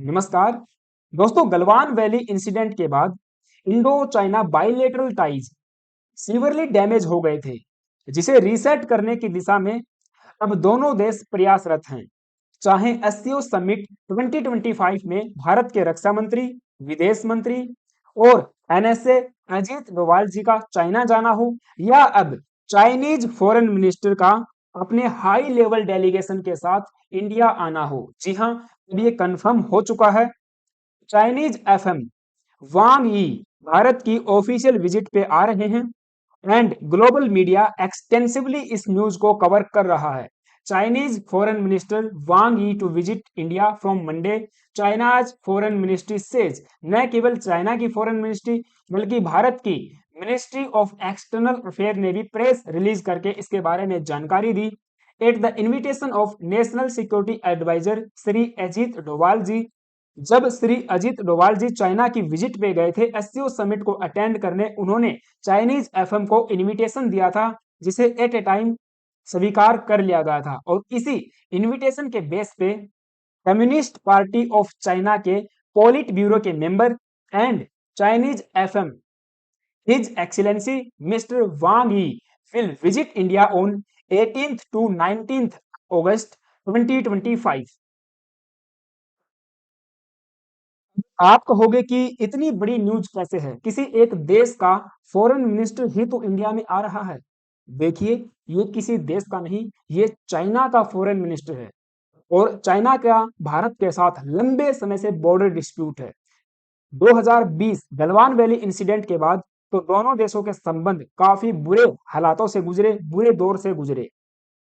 नमस्कार दोस्तों, Galwan valley incident के बाद Indo China bilateral ties severely damage हो गए थे, जिसे रीसेट करने की दिशा में अब दोनों देश प्रयासरत हैं। चाहे एससीओ समिट 2025 में भारत के रक्षा मंत्री, विदेश मंत्री और एनएसए अजीत डोभाल जी का चाइना जाना हो, या अब चाइनीज फॉरेन मिनिस्टर का अपने हाई लेवल डेलीगेशन के साथ इंडिया आना हो। जी हाँ, अब ये कंफर्म हो चुका है। चाइनीज एफएम वांग यी भारत की ऑफिशियल विजिट पे आ रहे हैं एंड ग्लोबल मीडिया एक्सटेंसिवली इस न्यूज को कवर कर रहा है। Chinese foreign minister Wang Yi to visit India from Monday. China's foreign ministry says, न केवल चाइना की फॉरेन मिनिस्ट्री बल्कि भारत की मिनिस्ट्री ऑफ एक्सटर्नल अफेयर ने भी प्रेस रिलीज करके इसके बारे में जानकारी दी। At the invitation of national security adviser Shri Ajit Doval ji, जब श्री अजीत डोभाल जी चाइना की विजिट पे गए थे एससीओ समिट को अटेंड करने, उन्होंने चाइनीज एफएम को इनविटेशन दिया था, जिसे एट ए टाइम स्वीकार कर लिया गया था। और इसी इनविटेशन के बेस पे कम्युनिस्ट पार्टी ऑफ चाइना के पोलिट ब्यूरो के member and Chinese FM his excellency mister Wang Yi will visit India on 18th to 19th अगस्त 2025। आप कहोगे कि इतनी बड़ी न्यूज कैसे है, किसी एक देश का फॉरेन मिनिस्टर ही तो इंडिया में आ रहा है। देखिए, ये किसी देश का नहीं, ये चाइना का फॉरेन मिनिस्टर है। और चाइना का भारत के साथ लंबे समय से बॉर्डर डिस्प्यूट है। 2020 गलवान वैली इंसिडेंट के बाद तो दोनों देशों के संबंध काफी बुरे हालातों से गुजरे, बुरे दौर से गुजरे,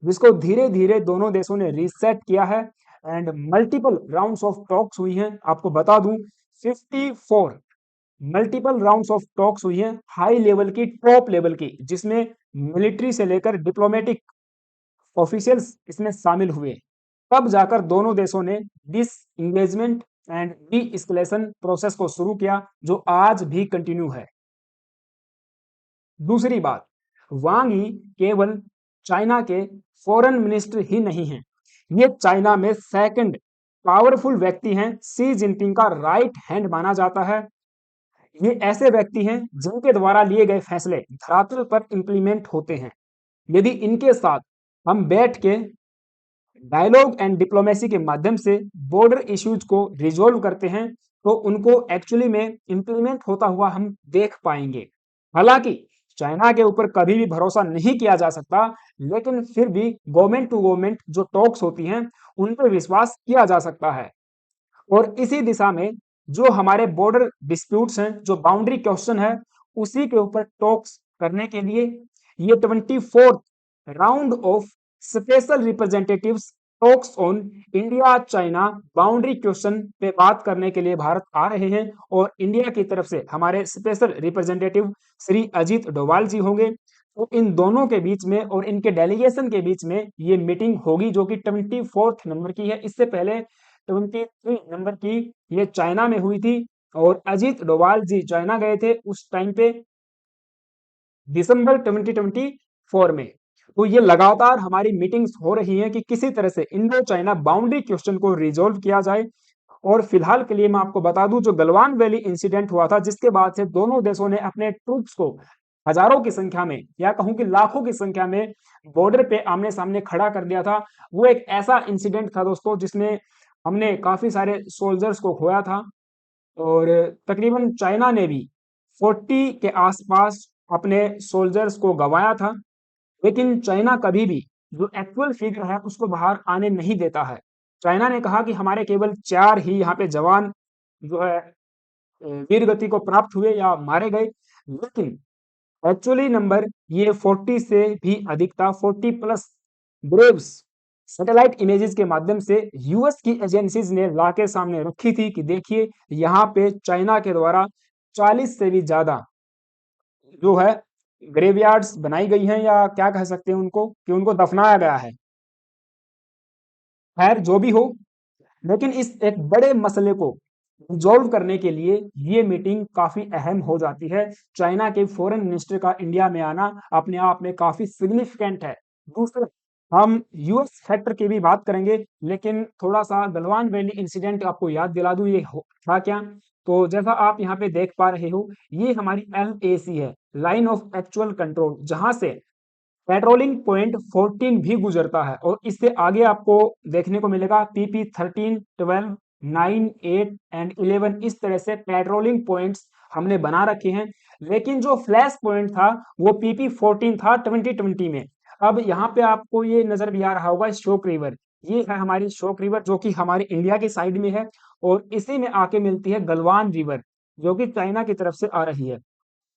जिसको धीरे धीरे दोनों देशों ने रीसेट किया है and multiple rounds of talks हुई हैं। आपको बता दूं, 54 मल्टीपल राउंड्स ऑफ टॉक्स हुई हैं, हाई लेवल की, टॉप लेवल की, जिसमें मिलिट्री से लेकर डिप्लोमेटिक ऑफिशियल्स इसमें शामिल हुए। तब जाकर दोनों देशों ने disengagement and deescalation process को शुरू किया, जो आज भी कंटिन्यू है। दूसरी बात, वांग यी केवल चाइना के फॉरेन मिनिस्टर ही नहीं हैं, ये चाइना में सेकंड पावरफुल व्यक्ति हैं। सी जिनपिंग का राइट हैंड माना जाता है। ये ऐसे व्यक्ति हैं जिनके द्वारा लिए गए फैसले धरातल पर इंप्लीमेंट होते हैं। यदि इनके साथ हम बैठ के डायलॉग एंड डिप्लोमेसी के माध्यम से बॉर्डर इश्यूज को रिजोल्व करते हैं, तो उनको एक्चुअली में इंप्लीमेंट होता हुआ हम देख पाएंगे। हालांकि चाइना के ऊपर कभी भी भरोसा नहीं किया जा सकता, लेकिन फिर भी गवर्नमेंट टू गवर्नमेंट जो टॉक्स होती हैं, उन पर विश्वास किया जा सकता है। और इसी दिशा में जो हमारे बॉर्डर डिस्प्यूट्स हैं, जो बाउंड्री क्वेश्चन है, उसी के ऊपर टॉक्स करने के लिए ये 24th round of special representatives talks on India China boundary question पे बात करने के लिए भारत आ रहे हैं। और इंडिया की तरफ से हमारे स्पेशल रिप्रेजेंटेटिव श्री अजीत डोभाल जी होंगे। तो इन दोनों के बीच में और इनके डेलीगेशन के बीच में ये मीटिंग होगी, जो कि 24th नंबर की है। इससे पहले 23 नंबर की ये चाइना में हुई थी, और अजीत डोभाल जी चाइना गए थे उस टाइम पे दिसंबर 2024 में। तो ये लगातार हमारी मीटिंग्स हो रही हैं कि किसी तरह से इंडो चाइना बाउंड्री क्वेश्चन को रिजोल्व किया जाए। और फिलहाल के लिए मैं आपको बता दूं, जो गलवान वैली इंसिडेंट हुआ था, जिसके बाद से दोनों देशों ने अपने ट्रूप्स को हजारों की संख्या में, या कहूं कि लाखों की संख्या में, बॉर्डर पे आमने सामने खड़ा कर दिया था। वो एक ऐसा इंसिडेंट था दोस्तों, जिसमें हमने काफी सारे सोल्जर्स को खोया था। और तकरीबन चाइना ने भी 40 के आसपास अपने सोल्जर्स को गंवाया था। लेकिन चाइना कभी भी जो एक्चुअल फिगर है उसको बाहर आने नहीं देता है। चाइना ने कहा कि हमारे केवल 4 ही यहाँ पे जवान जो है वीर गति को प्राप्त हुए या मारे गए, लेकिन एक्चुअली नंबर ये 40 से भी अधिक था। 40 प्लस ब्रेव्स सैटेलाइट इमेजेस के माध्यम से यूएस की एजेंसीज ने ला के सामने रखी थी कि देखिए, यहाँ पे चाइना के द्वारा 40 से भी ज्यादा जो है ग्रेवयार्ड्स बनाई गई हैं, या क्या कह सकते हैं उनको, कि उनको दफनाया गया है। खैर जो भी हो, लेकिन इस एक बड़े मसले को रिजॉल्व करने के लिए ये मीटिंग काफी अहम हो जाती है। चाइना के फॉरेन मिनिस्टर का इंडिया में आना अपने आप में काफी सिग्निफिकेंट है। दूसरा, हम यूएस फैक्टर की भी बात करेंगे, लेकिन थोड़ा-सा गलवान वैली इंसिडेंट आपको याद दिला दूँ ये हो था क्या? तो जैसा आप यहाँ पे देख पा रहे हो, ये हमारी एलएसी है, लाइन ऑफ एक्चुअल कंट्रोल, जहाँ से पेट्रोलिंग पॉइंट 14 भी गुजरता है और इससे आगे आपको देखने को मिलेगा पीपी 13, 12, 9, 8 एंड 11 इस तरह से पेट्रोलिंग पॉइंट्स हमने बना रखे हैं। लेकिन जो फ्लैश पॉइंट था वो पीपी 14 था 2020 में। अब यहाँ पे आपको ये नजर भी आ रहा होगा शोक रिवर, ये है हमारी शोक रिवर जो कि हमारे इंडिया की साइड में है और इसी में आके मिलती है गलवान रिवर जो कि चाइना की तरफ से आ रही है।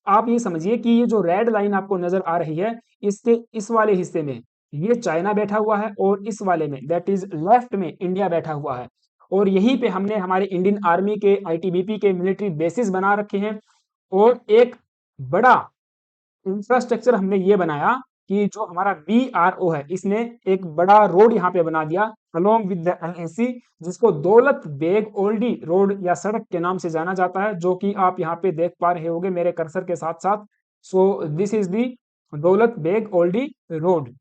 आप ये समझिए कि ये जो रेड लाइन आपको नजर आ रही है, इसके इस वाले हिस्से में ये चाइना बैठा हुआ है और इस वाले में दैट इज लेफ्ट में इंडिया बैठा हुआ है। और यहीं पे हमने हमारे इंडियन आर्मी के आईटीबीपी के मिलिट्री बेसिस बना रखे हैं और एक बड़ा इंफ्रास्ट्रक्चर हमने ये बनाया कि जो हमारा बीआरओ है इसने एक बड़ा रोड यहाँ पे बना दिया अलोंग विद द एलएसी, जिसको दौलत बेग ओल्डी रोड या सड़क के नाम से जाना जाता है, जो कि आप यहाँ पे देख पा रहे होंगे मेरे कर्सर के साथ साथ। So this is the Daulat Beg Oldi road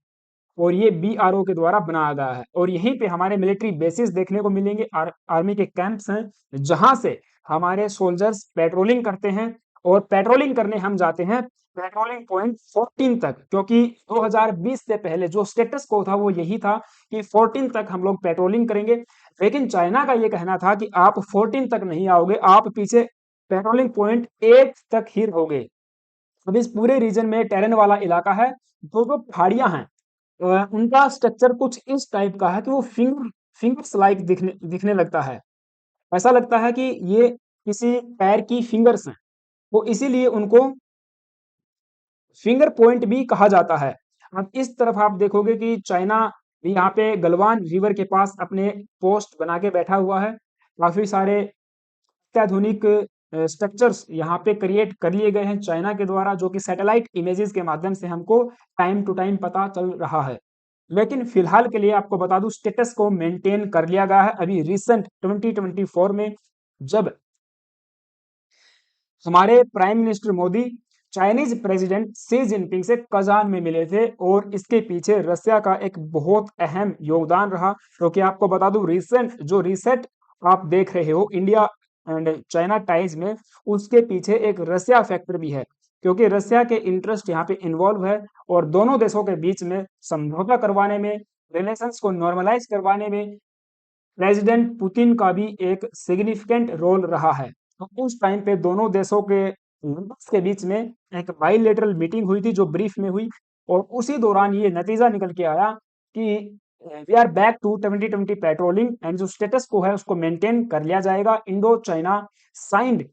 और ये बीआरओ के द्वारा बनाया गया है और यहीं पे हमारे मिलिट्री बेसिस देखने को मिलेंगे, आर्मी के कैंप्स हैं जहां से हमारे सोल्जर्स पेट्रोलिंग करते हैं। और पेट्रोलिंग करने हम जाते हैं पेट्रोलिंग पॉइंट 14 तक, क्योंकि 2020 से पहले जो स्टेटस को था वो यही था कि 14 तक हम लोग पेट्रोलिंग करेंगे। लेकिन चाइना का ये कहना था कि आप 14 तक नहीं आओगे, आप पीछे पेट्रोलिंग पॉइंट 8 तक ही रहोगे। अब इस पूरे रीजन में टेरेन वाला इलाका है, दो दो पहाड़ियां हैं, उनका स्ट्रक्चर कुछ इस टाइप का है कि वो फिंगर्स लाइक दिखने लगता है। ऐसा लगता है कि ये किसी पैर की फिंगर्स हैं, तो इसीलिए उनको फिंगर पॉइंट भी कहा जाता है। अब इस तरफ आप देखोगे कि चाइना भी यहाँ पे गलवान रिवर के पास अपने पोस्ट बना के बैठा हुआ है। काफी सारे अत्याधुनिक स्ट्रक्चर्स यहाँ पे क्रिएट कर लिए गए हैं चाइना के द्वारा, जो कि सैटेलाइट इमेजेस के माध्यम से हमको टाइम टू टाइम पता चल रहा है। लेकिन फिलहाल के लिए आपको बता दूं स्टेटस को मेंटेन कर लिया गया है। अभी रिसेंट 2024 में जब हमारे prime minister Modi Chinese president Xi Jinping से कजान में मिले थे और इसके पीछे रसिया का एक बहुत अहम योगदान रहा, क्योंकि आपको बता दूं रिसेंट जो रीसेट आप देख रहे हो इंडिया एंड चाइना टाइज में, उसके पीछे एक रसिया फैक्टर भी है, क्योंकि रसिया के इंटरेस्ट यहाँ पे इन्वॉल्व है और दोनों देशों के बीच में समझौता करवाने में, रिलेशंस को नॉर्मलाइज करवाने में प्रेसिडेंट पुतिन का भी एक सिग्निफिकेंट रोल रहा है। तो उस टाइम पे दोनों देशों के लीडर्स के बीच में एक बाइलेटरल मीटिंग हुई थी जो ब्रीफ में हुई और उसी दौरान ये नतीजा निकल के आया कि we are back to 2020 patrolling and जो स्टेटस को है उसको मेंटेन कर लिया जाएगा। Indo China signed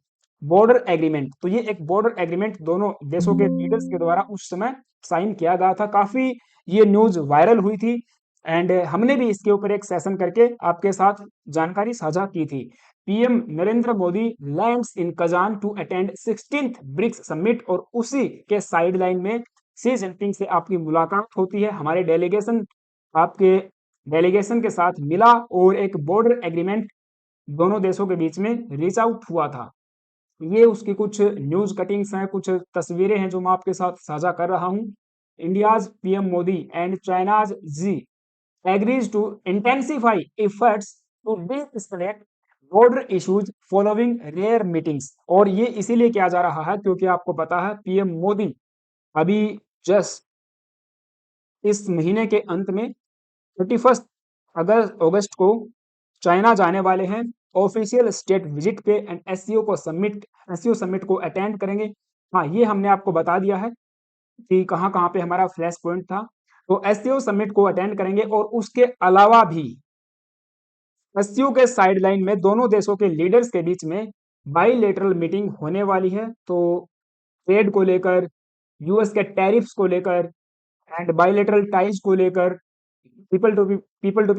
border agreement, तो ये एक बॉर्डर एग्रीमेंट दोनों देशों के लीडर्स के द्वारा उस समय साइन किया गया था। काफी ये न्यूज वायरल हुई थी एंड हमने भी इसके ऊपर एक सेशन करके आपके साथ जानकारी साझा की थी। PM Narendra Modi lands in Kazan to attend 16th BRICS summit और उसी के साइडलाइन में शी जिनपिंग से आपकी मुलाकात होती है। हमारे डेलीगेशन आपके डेलीगेशन के साथ मिला और एक बॉर्डर एग्रीमेंट दोनों देशों के बीच में रीच आउट हुआ था। ये उसकी कुछ न्यूज कटिंग्स हैं, कुछ तस्वीरें हैं जो मैं आपके साथ साझा कर रहा हूँ। India's PM Modi and China's Xi agrees to intensify efforts to de-escalate border issues following rare meetings। और ये इसीलिए किया जा रहा है क्योंकि आपको पता है पीएम मोदी अभी जस्ट इस महीने के अंत में 31 अगस्त को चाइना जाने वाले हैं ऑफिशियल स्टेट विजिट पे एंड एससीओ समिट को अटेंड करेंगे। हाँ, ये हमने आपको बता दिया है कि कहाँ कहाँ पे हमारा फ्लैश पॉइंट था। तो एससीओ समिट को अटेंड करेंगे और उसके अलावा भी एससीओ के साइडलाइन में दोनों देशों के लीडर्स के बीच में बाइलेटरल मीटिंग होने वाली है। तो ट्रेड को लेकर, यूएस के टैरिफ्स को लेकर एंड बाइलेटरल टाइज को लेकर, people to people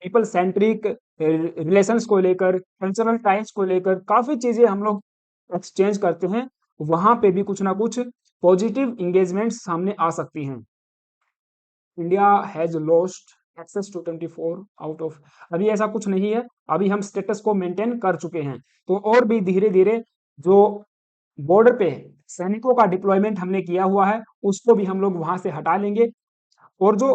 people centric relations को लेकर, कल्चरल टाइज को लेकर काफी चीजें हम लोग एक्सचेंज करते हैं। वहां पे भी कुछ ना कुछ पॉजिटिव इंगेजमेंट सामने आ सकती हैं। India has lost access to 24 out of, अभी ऐसा कुछ नहीं है, अभी हम स्टेटस को मेंटेन कर चुके हैं। तो और भी धीरे धीरे जो बॉर्डर पे सैनिकों का डिप्लॉयमेंट हमने किया हुआ है उसको भी हम लोग वहां से हटा लेंगे और जो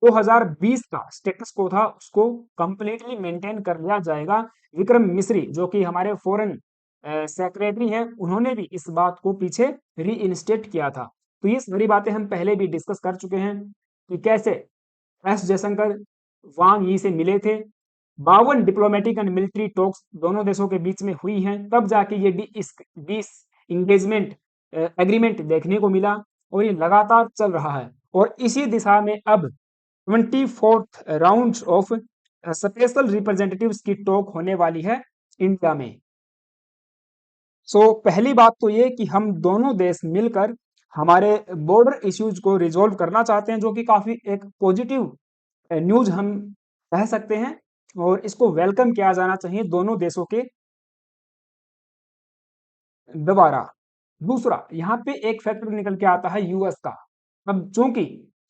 2020 का स्टेटस को था उसको कंप्लीटली मेंटेन कर लिया जाएगा। विक्रम मिस्री जो कि हमारे फॉरेन सेक्रेटरी हैं, उन्होंने भी इस बात को पीछे रीइंस्टेट किया था। तो ये सारी बातें हम पहले भी डिस्कस कर चुके हैं कि कैसे एस जयशंकर वांग यी से मिले थे। 52 डिप्लोमेटिक एंड मिलिट्री टॉक्स दोनों देशों के बीच में हुई हैं, तब जाके ये डिस इंगेजमेंट एग्रीमेंट देखने को मिला और ये लगातार चल रहा है। और इसी दिशा में अब 24th round of special representatives की टॉक होने वाली है इंडिया में। पहली बात तो ये कि हम दोनों देश मिलकर हमारे बॉर्डर इश्यूज को रिजॉल्व करना चाहते हैं, जो कि काफी एक पॉजिटिव न्यूज हम कह सकते हैं और इसको वेलकम किया जाना चाहिए दोनों देशों के द्वारा। दूसरा, यहाँ पे एक फैक्टर निकल के आता है यूएस का। अब चूंकि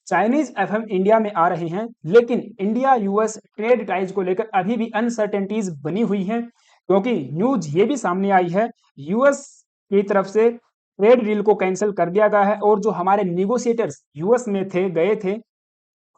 चाइनीज एफएम इंडिया में आ रहे हैं, लेकिन इंडिया यूएस ट्रेड टाइज को लेकर अभी भी अनसर्टेनिटीज बनी हुई हैं, क्योंकि न्यूज ये भी सामने आई है यूएस की तरफ से ट्रेड डील को कैंसिल कर दिया गया है और जो हमारे निगोशिएटर्स यूएस में गए थे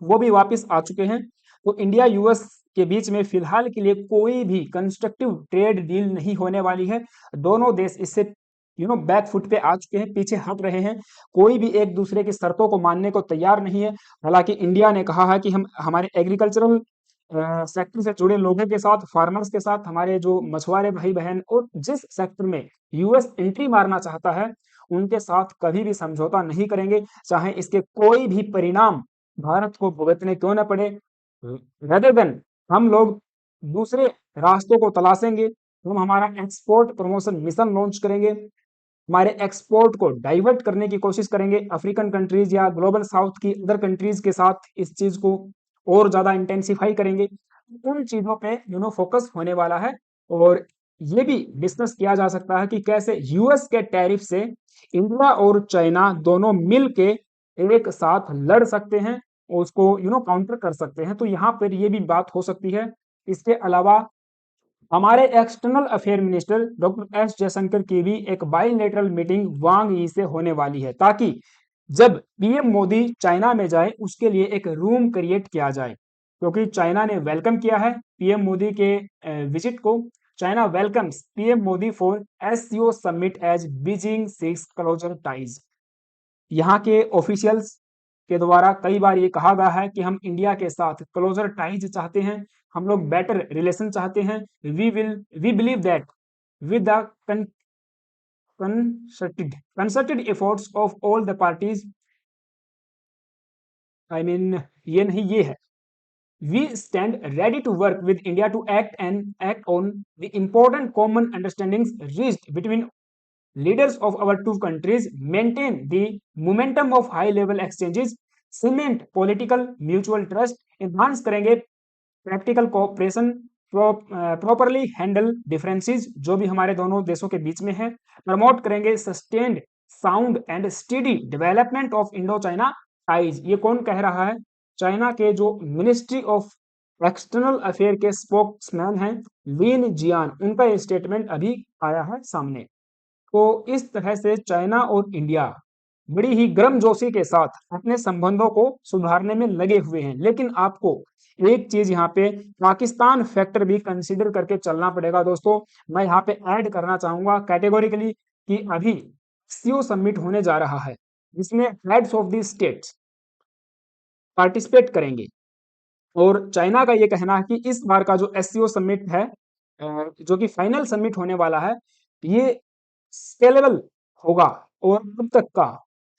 वो भी वापस आ चुके हैं। तो इंडिया यूएस के बीच में फिलहाल के लिए कोई भी कंस्ट्रक्टिव ट्रेड डील नहीं होने वाली है। दोनों देश इससे बैक फुट पे आ चुके हैं, पीछे हट रहे हैं, कोई भी एक दूसरे की शर्तों को मानने को तैयार नहीं है। हालांकि इंडिया ने कहा है कि हम हमारे एग्रीकल्चरल सेक्टर से जुड़े लोगों के साथ, फार्मर्स के साथ, हमारे जो मछुआरे भाई बहन और जिस सेक्टर में यूएस एंट्री मारना चाहता है उनके साथ कभी भी समझौता नहीं करेंगे, चाहे इसके कोई भी परिणाम भारत को भुगतने क्यों न पड़े। रेदर देन हम लोग दूसरे रास्तों को तलाशेंगे, हम हमारा एक्सपोर्ट प्रमोशन मिशन लॉन्च करेंगे, हमारे एक्सपोर्ट को डाइवर्ट करने की कोशिश करेंगे अफ्रीकन कंट्रीज या ग्लोबल साउथ की अदर कंट्रीज के साथ, इस चीज को और ज्यादा इंटेंसिफाई करेंगे। उन चीजों पे फोकस होने वाला है और ये भी डिस्कस किया जा सकता है कि कैसे यूएस के टैरिफ से इंडिया और चाइना दोनों मिल के एक साथ लड़ सकते हैं और उसको काउंटर कर सकते हैं। तो यहाँ पर ये भी बात हो सकती है। इसके अलावा हमारे external affair minister doctor S Jaishankar की भी एक बायलैटरल मीटिंग वांग यी से होने वाली है, ताकि जब पीएम मोदी चाइना में जाए उसके लिए एक रूम क्रिएट किया जाए, क्योंकि चाइना ने वेलकम किया है पीएम मोदी के विजिट को। China welcomes PM Modi for SCO summit as Beijing seeks closer ties. यहाँ के ऑफिशियल्स के द्वारा कई बार ये कहा गया है कि हम इंडिया के साथ क्लोजर टाइज चाहते हैं, हम लोग बेटर रिलेशन चाहते हैं। We believe that with the concerted efforts of all the parties, I mean ये नहीं ये है, we stand ready to work with India to act on the important common understandings reached between leaders of our two countries, maintain the momentum of high level exchanges, cement political mutual trust, enhance करेंगे practical cooperation, properly handle differences जो भी हमारे दोनों देशों के बीच में है, promote करेंगे sustained sound and steady development of Indo China ties. ये कौन कह रहा है? चाइना के जो मिनिस्ट्री ऑफ एक्सटर्नल अफेयर के स्पोक्समैन हैं लिन जियान, उनका ये स्टेटमेंट अभी आया है सामने। तो इस तरह से चाइना और इंडिया बड़ी ही गर्मजोशी के साथ अपने संबंधों को सुधारने में लगे हुए हैं, लेकिन आपको एक चीज यहाँ पे पाकिस्तान फैक्टर भी कंसीडर करके चलना पड़ेगा दोस्तों। मैं यहाँ पे ऐड करना चाहूंगा कैटेगोरिकली कि अभी सीओ समिट होने जा रहा है जिसमें heads of the states participate करेंगे और चाइना का ये कहना है कि इस बार का जो एससीओ समिट है जो कि फाइनल समिट होने वाला है, ये स्केलेबल होगा और अब तक का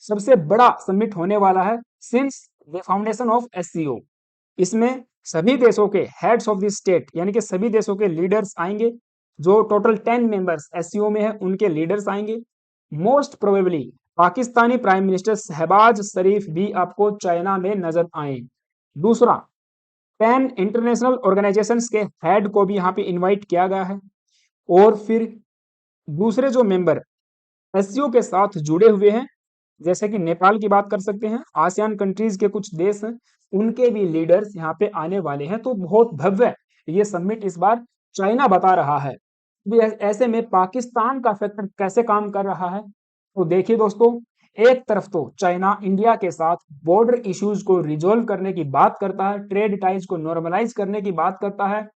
सबसे बड़ा समिट होने वाला है since the foundation of SCO. इसमें सभी देशों के हेड्स ऑफ द स्टेट यानी कि सभी देशों के लीडर्स आएंगे, जो टोटल 10 मेंबर्स एससीओ में है उनके लीडर्स आएंगे। Most probably Pakistani prime minister Shehbaz Sharif भी आपको चाइना में नजर आए। दूसरा, 10 इंटरनेशनल ऑर्गेनाइजेशंस के हेड को भी यहाँ पे इनवाइट किया गया है और फिर दूसरे जो मेंबर एससीओ के साथ जुड़े हुए हैं जैसे कि नेपाल की बात कर सकते हैं, आसियान कंट्रीज के कुछ देश हैं, उनके भी लीडर्स यहाँ पे आने वाले हैं। तो बहुत भव्य ये समिट इस बार चाइना बता रहा है। ऐसे में पाकिस्तान का फैक्टर कैसे काम कर रहा है? तो देखिए दोस्तों, एक तरफ तो चाइना इंडिया के साथ बॉर्डर इश्यूज को रिजोल्व करने की बात करता है, ट्रेड टाइज को नॉर्मलाइज करने की बात करता है,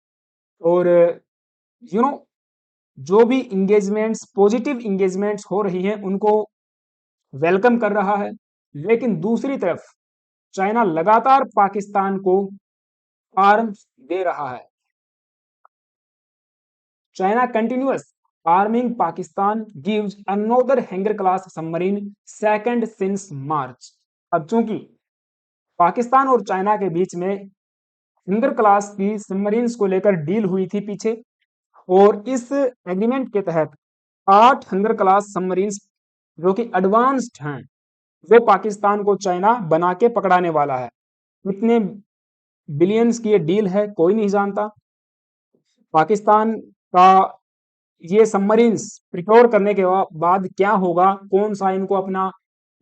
और यू नो जो भी इंगेजमेंट्स, पॉजिटिव इंगेजमेंट्स हो रही हैं उनको वेलकम कर रहा है। लेकिन दूसरी तरफ चाइना लगातार पाकिस्तान को आर्म्स दे रहा है। China continuous arming Pakistan gives another hanger class submarine second since मार्च। अब चूंकि पाकिस्तान और चाइना के बीच में हैंगर क्लास की सबमरीन्स को लेकर डील हुई थी पीछे, और इस एग्रीमेंट के तहत 8 हंगर क्लास सबमरीन्स जो कि एडवांस्ड हैं वो पाकिस्तान को चाइना बना के पकड़ाने वाला है। कितने बिलियंस की ये डील है कोई नहीं जानता। पाकिस्तान का ये सबमरीन्स प्रिक्योर करने के बाद क्या होगा, कौन सा इनको अपना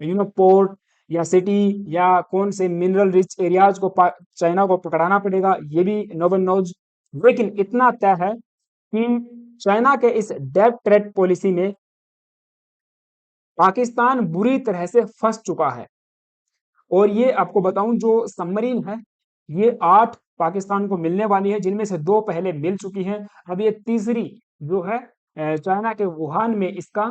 पोर्ट या सिटी या कौन से मिनरल रिच एरियाज को चाइना को पकड़ाना पड़ेगा, ये भी नो वन नोज। लेकिन इतना तय है कि चाइना के इस डेट ट्रेड पॉलिसी में पाकिस्तान बुरी तरह से फंस चुका है। और ये आपको बताऊं, जो सबमरीन है ये 8 पाकिस्तान को मिलने वाली है, जिनमें से 2 पहले मिल चुकी हैं। अब ये तीसरी जो है चाइना के वुहान में इसका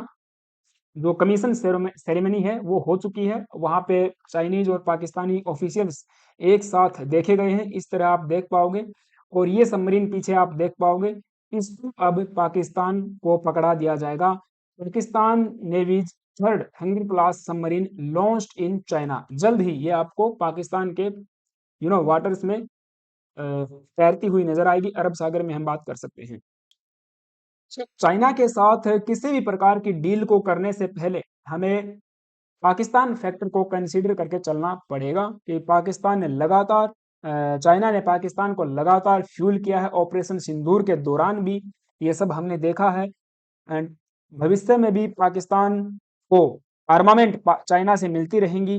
जो कमीशन सेरेमनी है वो हो चुकी है। वहां पे चाइनीज और पाकिस्तानी ऑफिशियल्स एक साथ देखे गए हैं, इस तरह आप देख पाओगे। और ये सबमरीन पीछे आप देख पाओगे, इसको अब पाकिस्तान को पकड़ा दिया जाएगा। Pakistan navy's third Hangor class submarine launched in China. जल्द ही ये आपको पाकिस्तान के वाटर्स में तैरती हुई नजर आएगी। अरब सागर में हम बात कर सकते हैं। चाइना के साथ किसी भी प्रकार की डील को करने से पहले हमें पाकिस्तान फैक्टर को कंसीडर करके चलना पड़ेगा कि पाकिस्तान ने लगातार चाइना ने पाकिस्तान को लगातार फ्यूल किया है ऑपरेशन सिंदूर के दौरान भी, ये सब हमने देखा है। एंड भविष्य में भी पाकिस्तान को आर्मामेंट चाइना से मिलती रहेंगी,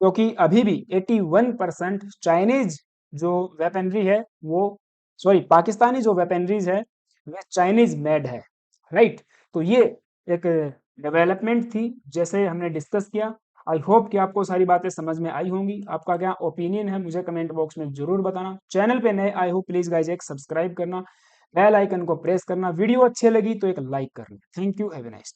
क्योंकि अभी भी 81% चाइनीज जो वेपनरी है वो सॉरी पाकिस्तानी जो वेपनरीज है वह चाइनीज मेड है, राइट। तो ये एक डेवलपमेंट थी जैसे हमने डिस्कस किया। आई होप कि आपको सारी बातें समझ में आई होंगी। आपका क्या ओपिनियन है मुझे कमेंट बॉक्स में जरूर बताना। चैनल पे नए आए हो प्लीज गाइज एक सब्सक्राइब करना, बेल आइकन को प्रेस करना, वीडियो अच्छी लगी तो एक लाइक करना। Thank you, have a nice day.